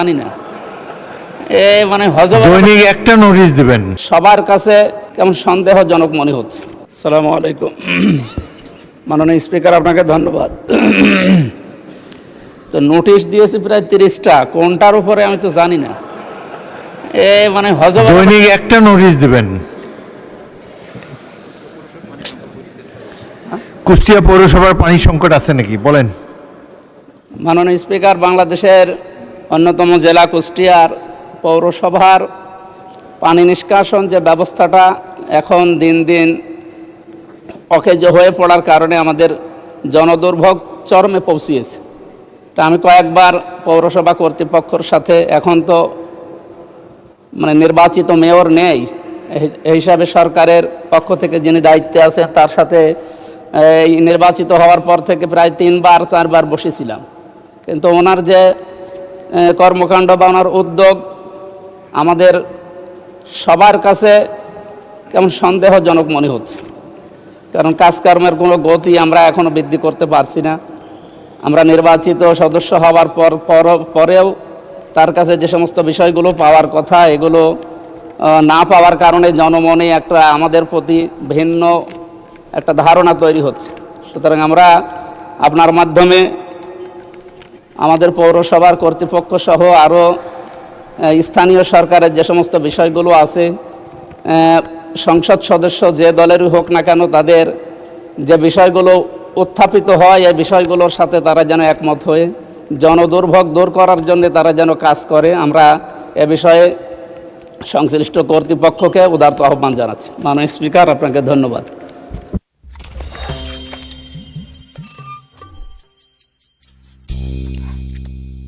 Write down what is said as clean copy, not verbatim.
জানি না মানে দৈনিক একটা নোটিশ দিবেন। সবার কাছে কেমন সন্দেহজনক মনে হচ্ছে। আসসালামু আলাইকুম। মাননীয় স্পিকার, আপনাকে ধন্যবাদ। তো নোটিশ দিয়েছি প্রায় 30টা, কোনটার উপরে আমি তো জানি না। মানে দৈনিক একটা নোটিশ দিবেন। কুষ্টিয়া পৌরসভার পানি সংকট আছে নাকি বলেন। মাননীয় স্পিকার, বাংলাদেশের অন্যতম জেলা কুষ্টিয়ার পৌরসভার পানি নিষ্কাশন যে ব্যবস্থাটা এখন দিন দিন অকেজ হয়ে পড়ার কারণে আমাদের জনদুর্ভোগ চরমে পৌঁছিয়েছে। তা আমি কয়েকবার পৌরসভা কর্তৃপক্ষের সাথে, এখন তো মানে নির্বাচিত মেয়র নেই, এই হিসাবে সরকারের পক্ষ থেকে যিনি দায়িত্বে আছেন তার সাথে এই নির্বাচিত হওয়ার পর থেকে প্রায় 3-4বার বসেছিলাম। কিন্তু ওনার যে কর্মকাণ্ড বা ওনার উদ্যোগ আমাদের সবার কাছে কেমন সন্দেহজনক মনে হচ্ছে। কারণ কাজকর্মের কোনো গতি আমরা এখনও বৃদ্ধি করতে পারছি না। আমরা নির্বাচিত সদস্য হওয়ার পরেও তার কাছে যে সমস্ত বিষয়গুলো পাওয়ার কথা, এগুলো না পাওয়ার কারণে জনমনে একটা আমাদের প্রতি ভিন্ন একটা ধারণা তৈরি হচ্ছে। সুতরাং আমরা আপনার মাধ্যমে আমাদের পৌরসভার কর্তৃপক্ষ সহ আরও স্থানীয় সরকারের যে সমস্ত বিষয়গুলো আছে, সংসদ সদস্য যে দলেরই হোক না কেন, তাদের যে বিষয়গুলো উত্থাপিত হয় এই বিষয়গুলোর সাথে তারা যেন একমত হয়ে জনদুর্ভোগ দূর করার জন্য তারা যেন কাজ করে, আমরা এ বিষয়ে সংশ্লিষ্ট কর্তৃপক্ষকে উদারত আহ্বান জানাচ্ছি। মাননীয় স্পিকার, আপনাকে ধন্যবাদ।